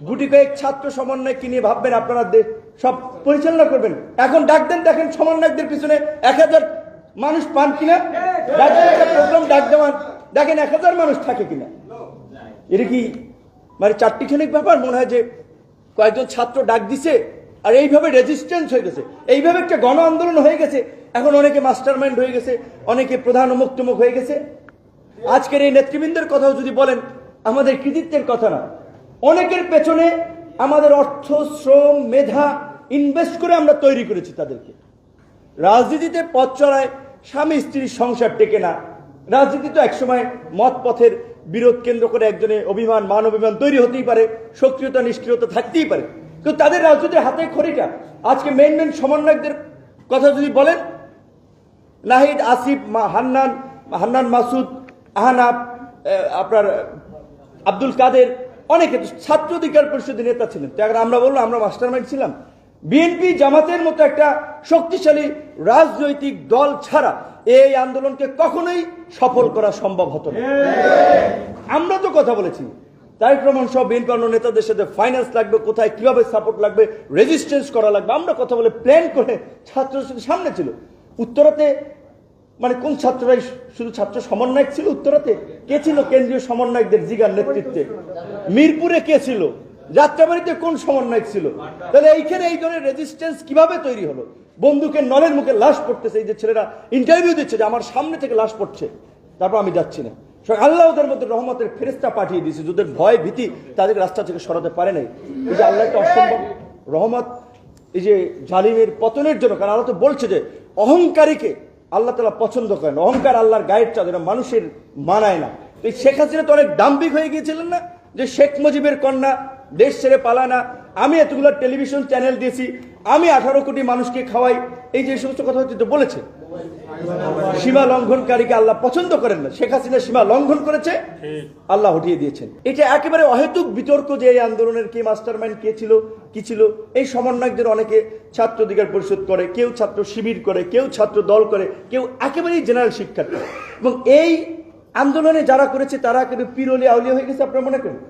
গুটি কয়েক ছাত্র সমন্বয়কে নিয়ে ভাববেন আপনারা সব পরিচালনা করবেন। এখন ডাক দেন, দেখেন সমন্বয়কদের পিছনে 1000 মানুষ পান কিনা, প্রোগ্রাম ডাক দেওয়ান, দেখেন 1000 মানুষ থাকে কিনা। এটা কি মানে চারটিখানিক ব্যাপার? মনে হয় যে কয়েকজন ছাত্র ডাক দিছে আর এইভাবে রেজিস্ট্যান্স হয়ে গেছে, এইভাবে একটা গণ আন্দোলন হয়ে গেছে। এখন অনেকে মাস্টারমাইন্ড হয়ে গেছে, অনেকে প্রধান মুক্তমুখ হয়ে গেছে। আজকের এই নেতৃবৃন্দের কথাও যদি বলেন, আমাদের কৃতিত্বের কথা না, অনেকের পেছনে আমাদের অর্থ, শ্রম, মেধা ইনভেস্ট করে আমরা তৈরি করেছি তাদেরকে। রাজনীতিতে পথ চলায় স্বামী স্ত্রীর সংসার টেকে না। রাজনীতি তো একসময় মত পথের বিরোধ কেন্দ্র করে একজনে অভিমান, মান অভিমান তৈরি হতেই পারে, সক্রিয়তা নিষ্ক্রিয়তা থাকতেই পারে, কিন্তু তাদের রাজনীতির হাতে খড়িটা। আজকে মেইন সমন্বয়কদের কথা যদি বলেন, নাহিদ, আসিফ, হান্নান মাসুদ, আহনাব, আপনার আব্দুল কাদের, অনেকে ছাত্র অধিকার পরিষদের নেতা ছিলেন। আমরা বলবো আমরা মাস্টারমাইন্ড ছিলাম। বিএনপি জামাতের মতো একটা শক্তিশালী রাজনৈতিক দল ছাড়া এই আন্দোলনকে কখনোই সফল করা সম্ভব হতো না। আমরা তো কথা বলেছি, তারেক রহমান সহ বিএনপি অন্য নেতাদের সাথে ফাইন্যান্স লাগবে, কোথায় কিভাবে সাপোর্ট লাগবে, রেজিস্ট্যান্স করা লাগবে, আমরা কথা বলে প্ল্যান করে ছাত্রদের সামনে ছিল। উত্তরাতে মানে কোন ছাত্ররাই শুধু ছাত্র সমন্বয়ক ছিল? উত্তরাতে কে ছিল কেন্দ্রীয় সমন্বয়কদের জিগার নেতৃত্বে? মিরপুরে কে ছিল? যাত্রাবাড়িতে কোন সমন্বয়ক ছিল? তাহলে এইখানে এই ধরনের রেজিস্ট্যান্স কিভাবে তৈরি হলো? বন্দুকের নলের মুখে লাশ পড়তেছে, এই যে ছেলেরা ইন্টারভিউ দিচ্ছে যে আমার সামনে থেকে লাশ পড়ছে, তারপর আমি যাচ্ছি না। আল্লাহ ওদের মধ্যে রহমতের ফেরেশতা পাঠিয়ে দিয়েছে, যাদের ভয় ভীতি তাদের রাস্তা থেকে সরাতে পারে নাই। এই যে আল্লাহ একটা অসম্ভব রহমত এই যে জালিমের পতনের জন্য, কারণ আল্লাহ তো বলছে যে অহংকারীকে আল্লাহ তাআলা পছন্দ করেন। অহংকার আল্লাহর গায়ের চাঁদ, এটা মানুষের মানায় না। তো এই শেখ হাসিনা তো অনেক দাম্ভিক হয়ে গিয়েছিলেন না, যে শেখ মুজিবের কন্যা দেশ ছেড়ে পালায় না, আমি এতগুলো টেলিভিশন চ্যানেল দিয়েছি, আমি 18 কোটি মানুষকে খাওয়াই, এই যে সমস্ত কথা হচ্ছে তো বলেছে। সীমা লঙ্ঘনকারীকে আল্লাহ পছন্দ করেন না। শেখ হাসিনা সীমা লঙ্ঘন করেছে, আল্লাহ হটিয়ে দিয়েছেন। এটা একেবারে অহেতুক বিতর্ক যে এই আন্দোলনের কে মাস্টারমাইন্ড, কে ছিল, কি ছিল। এই সমন্বয়কদের অনেকে ছাত্র অধিকার পরিষদ করে, কেউ ছাত্র শিবির করে, কেউ ছাত্র দল করে, কেউ একেবারেই জেনারেল শিক্ষার্থী। এবং এই আন্দোলনে যারা করেছে তারা কিন্তু পীর অলি আউলিয়া হয়ে গেছে, আপনারা মনে করেন?